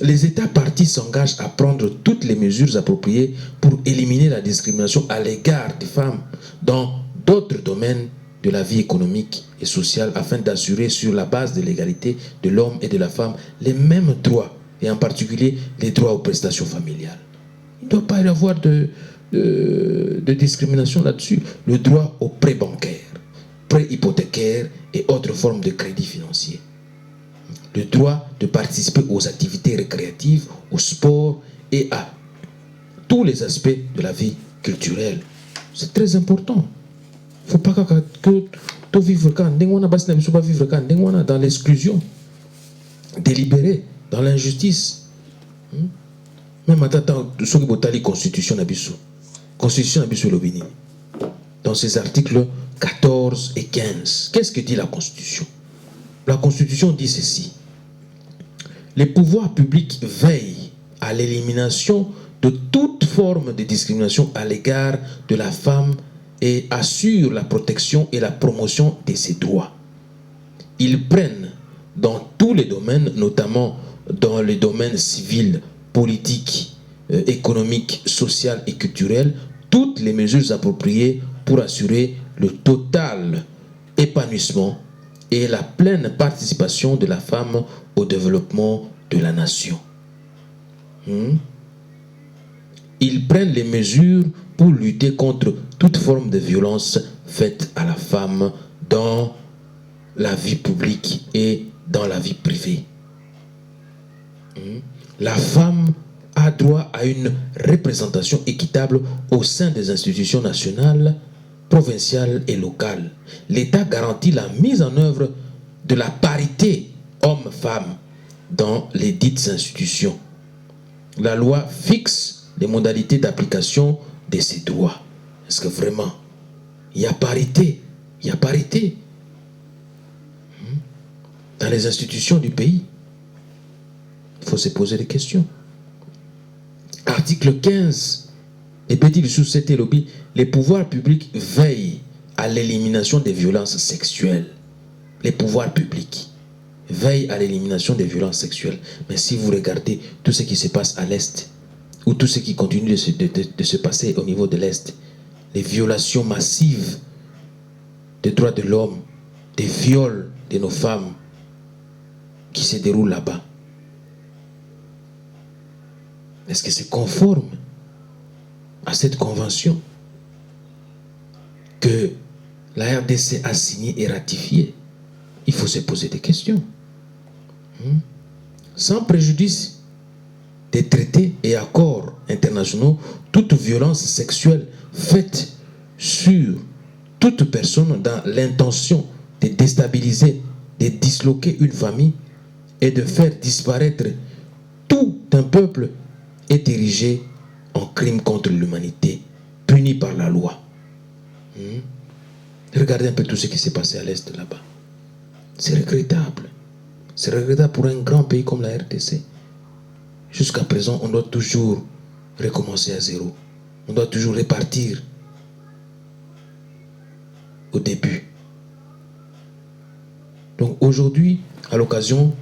Les États partis s'engagent à prendre toutes les mesures appropriées pour éliminer la discrimination à l'égard des femmes dans d'autres domaines de la vie économique et sociale afin d'assurer sur la base de l'égalité de l'homme et de la femme les mêmes droits et en particulier les droits aux prestations familiales. Il ne doit pas y avoir de discrimination là-dessus. Le droit aux prêts bancaires, prêts hypothécaires et autres formes de crédit financier. Le droit de participer aux activités récréatives, au sport et à tous les aspects de la vie culturelle. C'est très important. Il ne faut pas que tu vives dans l'exclusion, délibérée, dans l'injustice. Même à ce que la constitution n'a Constitution Lobini. Dans ces articles, 14 et 15. Qu'est-ce que dit la Constitution? La Constitution dit ceci. Les pouvoirs publics veillent à l'élimination de toute forme de discrimination à l'égard de la femme et assurent la protection et la promotion de ses droits. Ils prennent dans tous les domaines, notamment dans les domaines civils, politiques, économiques, social et culturels, toutes les mesures appropriées pour assurer le total épanouissement et la pleine participation de la femme au développement de la nation. Ils prennent les mesures pour lutter contre toute forme de violence faite à la femme dans la vie publique et dans la vie privée. La femme a droit à une représentation équitable au sein des institutions nationales, provinciales et locales. L'État garantit la mise en œuvre de la parité homme-femme dans les dites institutions. La loi fixe les modalités d'application de ces droits. Est-ce que vraiment il y a parité? Il y a parité dans les institutions du pays. Il faut se poser des questions. Article 15. Et petit sous cet lobby, les pouvoirs publics veillent à l'élimination des violences sexuelles. Les pouvoirs publics veillent à l'élimination des violences sexuelles. Mais si vous regardez tout ce qui se passe à l'Est, ou tout ce qui continue de se passer au niveau de l'Est, les violations massives des droits de l'homme, des viols de nos femmes qui se déroulent là-bas, est-ce que c'est conforme à cette convention que la RDC a signée et ratifiée? Il faut se poser des questions. Sans préjudice des traités et accords internationaux, toute violence sexuelle faite sur toute personne dans l'intention de déstabiliser, de disloquer une famille et de faire disparaître tout un peuple est érigé en crime contre l'humanité, puni par la loi. Regardez un peu tout ce qui s'est passé à l'Est là-bas. C'est regrettable. C'est regrettable pour un grand pays comme la RDC. Jusqu'à présent, on doit toujours recommencer à zéro. On doit toujours repartir au début. Donc aujourd'hui, à l'occasion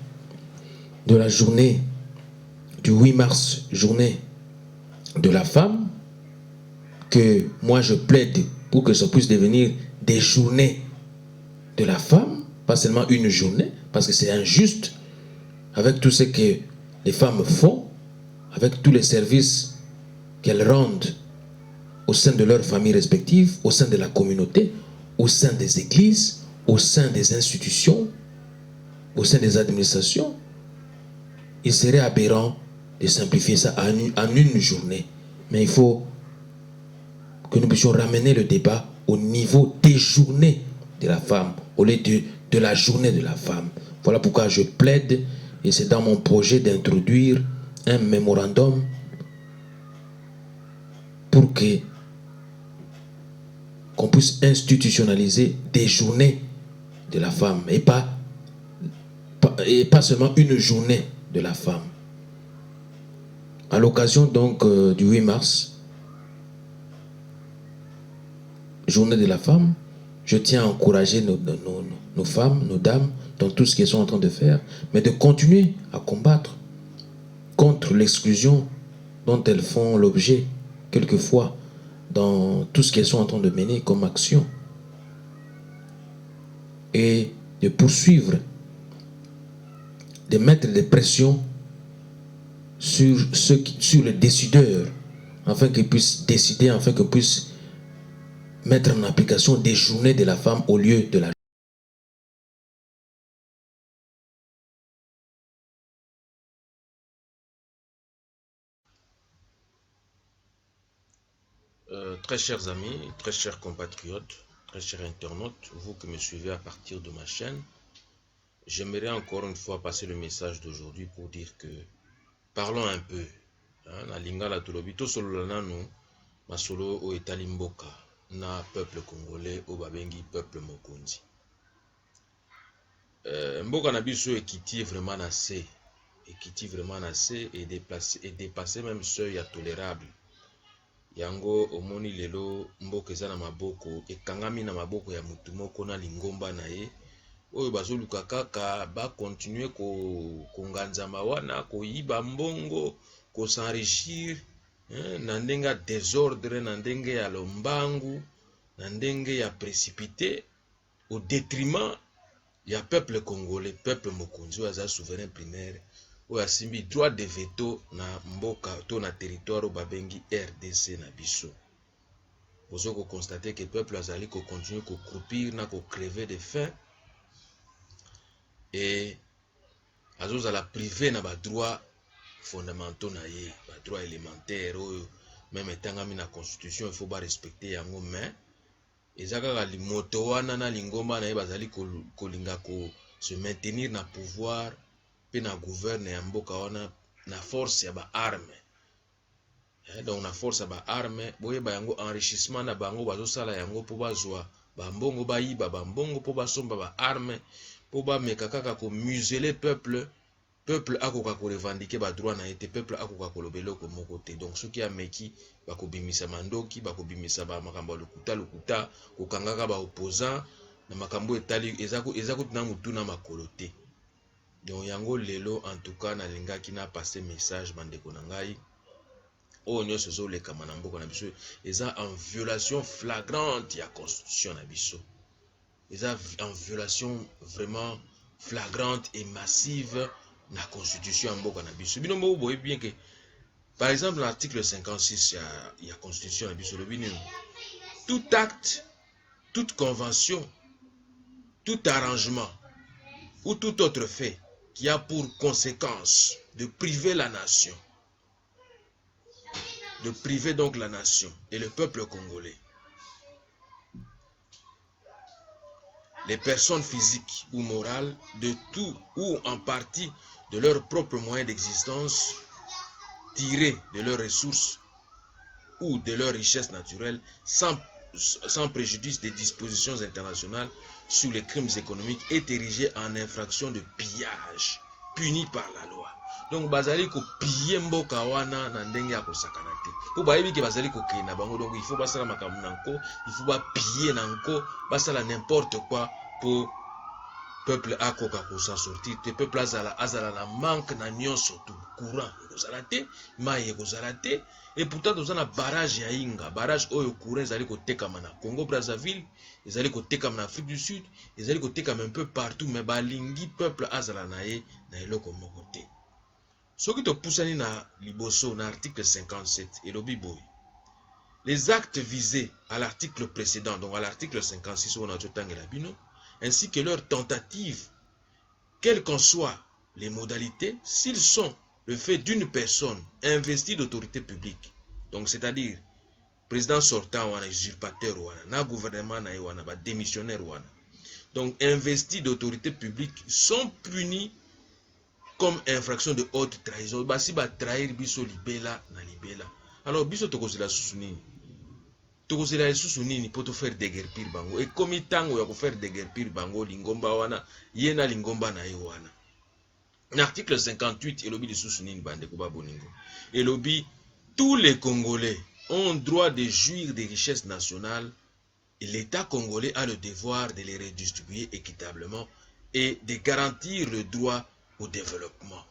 de la journée du 8 mars, journée de la femme, que moi je plaide pour que ça puisse devenir des journées de la femme, pas seulement une journée, parce que c'est injuste avec tout ce que les femmes font, avec tous les services qu'elles rendent au sein de leurs familles respectives, au sein de la communauté, au sein des églises, au sein des institutions, au sein des administrations. Il serait aberrant de simplifier ça en une journée. Mais il faut que nous puissions ramener le débat au niveau des journées de la femme, au lieu de la journée de la femme. Voilà pourquoi je plaide, et c'est dans mon projet d'introduire un mémorandum pour qu'on puisse institutionnaliser des journées de la femme et pas seulement une journée de la femme. À l'occasion donc du 8 mars, journée de la femme, je tiens à encourager nos femmes, nos dames, dans tout ce qu'elles sont en train de faire, mais de continuer à combattre contre l'exclusion dont elles font l'objet, quelquefois, dans tout ce qu'elles sont en train de mener comme action. Et de poursuivre, de mettre des pressions sur les décideurs, afin qu'ils puissent décider, afin qu'ils puissent mettre en application des journées de la femme au lieu de la très chers amis, très chers compatriotes, très chers internautes, vous qui me suivez à partir de ma chaîne, j'aimerais encore une fois passer le message d'aujourd'hui pour dire que parlons un peu. La lingala tulobi to solo nanu masolo o etali mboka. na peuple congolais au babengi peuple mokonzi. Mboka na biso ekiti vraiment assez, et dépasser même seuil ya tolérable. Yango omoni lelo mboka eza na maboko ekangami na maboko ya mutu moko na lingomba na ye oyo bazoluka kaka ba continuer ko nganzama wana koyiba mbongo ko s'enrichir na ndenge ya désordre, na ndenge ya lombangu, na ndenge ya précipité au détriment ya peuple congolais, peuple mokonzi oyo aza souverain primaire oyo asimbi droit de veto na mboka to na territoire oyo babengi RDC na biso. Bozo ko constater que peuple azali ko continuer ko croupir na ko crever de faim et azozala privé na ba droit fondamentaux na ye, ba droit élémentaire oyo même etangami na constitution il faut ba respecter yango, mais ezaka kaka limoto wana na lingomba na ye bazali kolinga ko se maintenir na pouvoir pe na gouverne ya mboka wana na force ya ba arme. Donc na force ya ba arme boyeba yango enrichissement na bango bazosala yango po bazwa bambongo bayiba bambongo po basomba ba arme po bameka kaka ko museler peuple akoka ko revendiquer ba droit na ete peuple akoka ko lobelo ko moko te. Donc soki ameki bakobimisa mandoki bakobimisa ba makambo lokuta ko kangaka ba opposant na makambo etali ezako na mutu na makolo te. Donc yango lelo en tout cas na lingaki na passer message bandeko na ngai oyo nyonso ezolekama na mboka na biso eza en violation flagrante ya constitution na biso, eza en violation vraiment flagrante et massive na constitution ya mboka na biso. Bino moko boye bien que par exemple l'article 56 ya constitution na biso lobi nini tout acte, toute convention, tout arrangement ou tout autre fait qui a pour conséquence de priver la nation, de priver donc la nation et le peuple congolais, les personnes physiques ou morales, de tout ou en partie de leurs propres moyens d'existence, tirés de leurs ressources ou de leurs richesses naturelles, sans préjudice des dispositions internationales sur les crimes économiques, est érigé en infraction de pillage, puni par la loi. Donc bazali ko piller mboka wana na ndenge ya kosakana te. Po bayebi ke bazali ko kena bango, donc il faut basala makambo nanko, il faut ba piller nanko, basala n'importe quoi pour peuple akoka ko s'en sortir. Te peuple azala na manque na nyonso tout, courant ekozala te, mai ekozala te, et pourtant tozana barrage ya Inga, barrage oyo courant ezali ko tekama na Congo Brazzaville, ezali ko tekama na Afrique du Sud, ezali ko tekama un peu partout, mais balingi peuple azala na ye na eloko moko te. Ce qui te pousse na liboso na article 57 et le biboy. Les actes visés à l'article précédent, donc à l'article 56 on a tout bino, ainsi que leurs tentatives, quelles qu'en soient les modalités, s'ils sont le fait d'une personne investie d'autorité publique, donc c'est-à-dire président sortant ou un usurpateur ou un gouvernement ou un démissionnaire ou un, donc investi d'autorité publique, sont punis comme infraction de haute trahison. Basi ba trahir biso libela na libela. Alors biso tokozela susu nini? Tokozela susu nini pour te faire déguerpir bango? Et comme tango ya ko faire déguerpir bango lingomba wana, yena lingomba na wana. L'article 58 elobi de susu nini bande ko ba boningo. Elobi tous les Congolais ont droit de jouir des richesses nationales et l'État congolais a le devoir de les redistribuer équitablement et de garantir le droit au développement.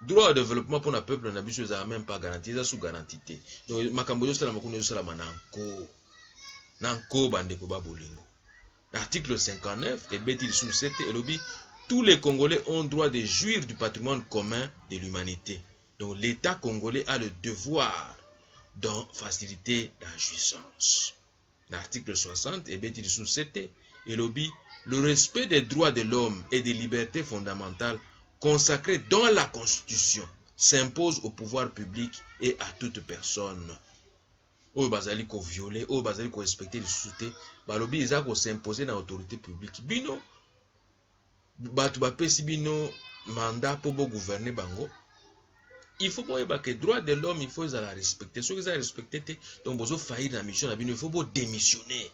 Droit au développement pour le peuple n'a même pas garanti, ça sous garantie. Donc makambo yo sala makuno yo sala nanko bande ko ba bolingo. L'article 59 et betil sous 7 et lobby tous les Congolais ont droit de jouir du patrimoine commun de l'humanité. Donc l'État congolais a le devoir d'en faciliter la jouissance. L'article 60 et betil sous 7 et lobby le respect des droits de l'homme et des libertés fondamentales consacré dans la Constitution s'impose au pouvoir public et à toute personne. Oyo bazali ko violer, oyo bazali ko respecter les sociétés, balobi eza ko s'imposer na autorité publique. Bino batu bapesi bino mandat pour bo gouverner bango. il faut que les droits de l'homme, il faut les respecter. Ceux qui les respecter, donc vous faillir dans la mission, il faut démissionner.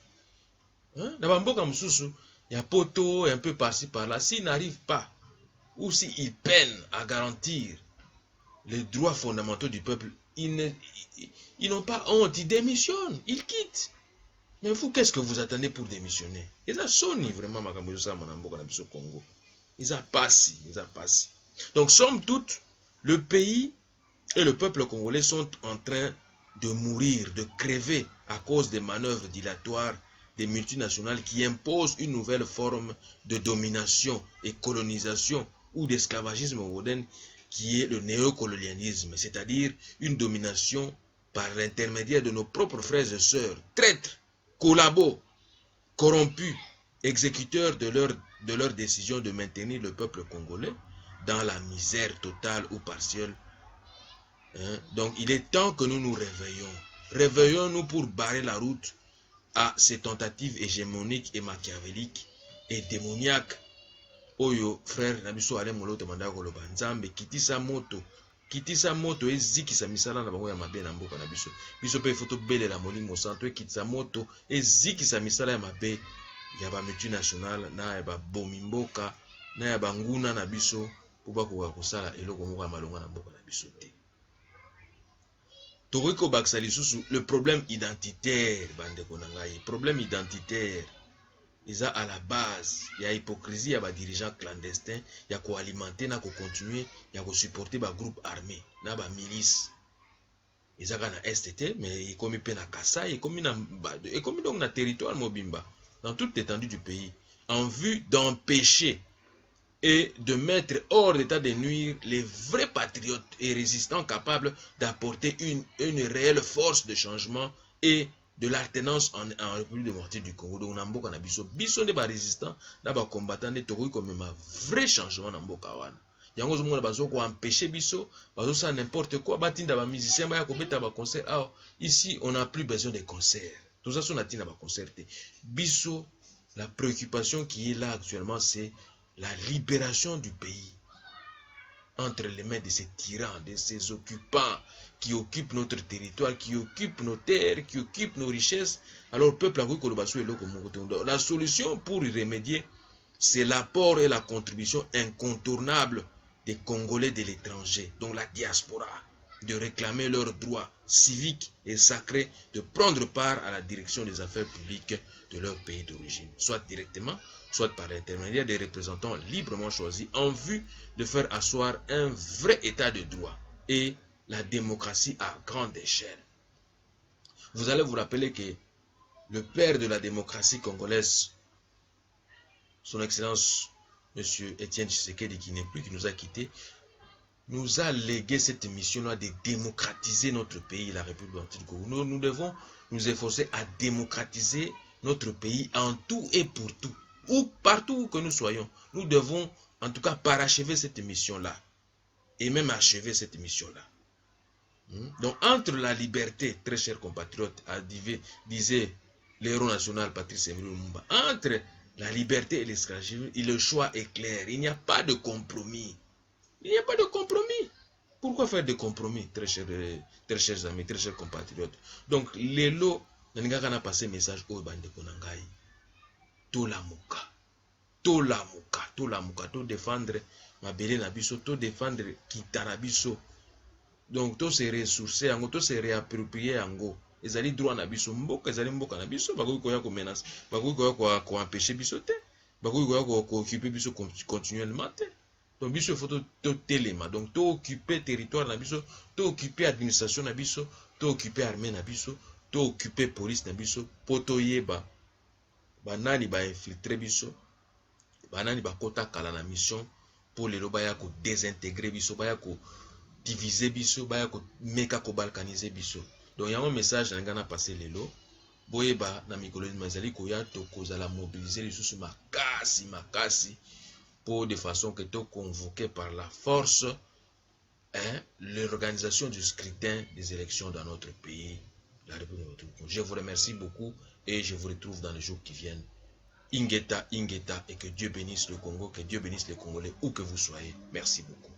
Dans la mboka msusu, il y a poto un peu par-ci par-là. S'ils n'arrivent pas, ou s'ils peinent à garantir les droits fondamentaux du peuple, ils n'ont pas honte, ils démissionnent, ils quittent. Mais vous, qu'est-ce que vous attendez pour démissionner? Ils ont sonné vraiment ma Congo. Ils ont passé, Donc, somme toute, le pays et le peuple congolais sont en train de mourir, de crever à cause des manœuvres dilatoires des multinationales qui imposent une nouvelle forme de domination et colonisation ou d'esclavagisme moderne qui est le néocolonialisme, c'est-à-dire une domination par l'intermédiaire de nos propres frères et sœurs, traîtres, collabos, corrompus, exécuteurs de leur décision de maintenir le peuple congolais dans la misère totale ou partielle. Donc il est temps que nous nous réveillons. Réveillons-nous pour barrer la route à ces tentatives hégémoniques et machiavéliques et démoniaques. Oyo frère Nabiso ale molo temanda koloba nzambe kitisa moto ezikisa misala na bango ya mabe na mboka na biso. Biso pe foto bele la molingo santo kitisa moto ezikisa misala ya mabe ya ba multinational na ya ba bomi mboka na ya banguna na biso po bakoka kosala eloko moko ya malonga na mboka na biso te. Toriko baksa lisusu le problème identitaire bandeko na ngai, problème identitaire eza à la base ya hypocrisie ya ba dirigeants clandestins ya ko alimenter na ko continuer ya ko supporter ba groupe armé na ba milice eza kana STT mais ekomi pe na Kasai ekomi donc na territoire mobimba dans toute l'étendue du pays en vue d'empêcher et de mettre hors d'état de nuire les vrais patriotes et résistants capables d'apporter une réelle force de changement et de l'alternance en République démocratique du Congo. Donc, na mboka na biso ne ba résistants, na ba combattants ne tokoki comme un vrai changement na mboka wana. Yango zo mona bazo ko empêcher biso, bazo ça n'importe quoi, batinda ba musiciens ba ko beta ba concert. Ah, ici on n'a plus besoin de concerts. Tout ça on a tinda ba concert. Biso, la préoccupation qui est là actuellement c'est la libération du pays entre les mains de ces tyrans, de ces occupants qui occupent notre territoire, qui occupent nos terres, qui occupent nos richesses. Alors, peuple, la solution pour y remédier, c'est l'apport et la contribution incontournable des Congolais de l'étranger, donc la diaspora, de réclamer leurs droits civiques et sacrés, de prendre part à la direction des affaires publiques de leur pays d'origine, soit directement, soit par l'intermédiaire des représentants librement choisis en vue de faire asseoir un vrai état de droit et la démocratie à grande échelle. Vous allez vous rappeler que le père de la démocratie congolaise, son excellence M. Étienne Tshisekedi, qui n'est plus, qui nous a quittés, nous a légué cette mission-là de démocratiser notre pays, la République démocratique du Congo. Nous devons nous efforcer à démocratiser notre pays en tout et pour tout. Ou partout où que nous soyons, nous devons en tout cas parachever cette mission-là. Et même achever cette mission-là. Donc entre la liberté, très chers compatriotes, disait l'héros national Patrice Emery Lumumba, entre la liberté et l'esclavagisme, le choix est clair. Il n'y a pas de compromis. Il n'y a pas de compromis. Pourquoi faire des compromis, très chers amis, très chers compatriotes? Donc, les lots, nous avons passé message au bande konangai. To défendre ma belle nabiso, to défendre kitarabiso. Donc, to se ressourcer, to se réapproprier ango. Ezali droit nabiso, mboka ezali mboka nabiso, bakoki koya ko menace, bakoki koya ko empêcher biso te, bakoki koya ko occuper biso continuellement te. Donc, biso faut to téléma. Donc, to occuper territoire nabiso, to occuper administration nabiso, to occuper armée nabiso, to occuper police nabiso, poto yeba. Banani ba infiltrer biso, banani ba kota kala na mission pour les baya ko désintégrer biso, baya ko diviser biso, baya ko meka ko balkaniser biso. Donc il y a un message na ngana passer lelo, boyeba na mikolo mazali ko ya to kozala mobiliser les sous makasi pour de façon que to convoqué par la force l'organisation du scrutin des élections dans notre pays, la République du Congo. Je vous remercie beaucoup. Et je vous retrouve dans les jours qui viennent. Ingeta, et que Dieu bénisse le Congo, que Dieu bénisse les Congolais, où que vous soyez. Merci beaucoup.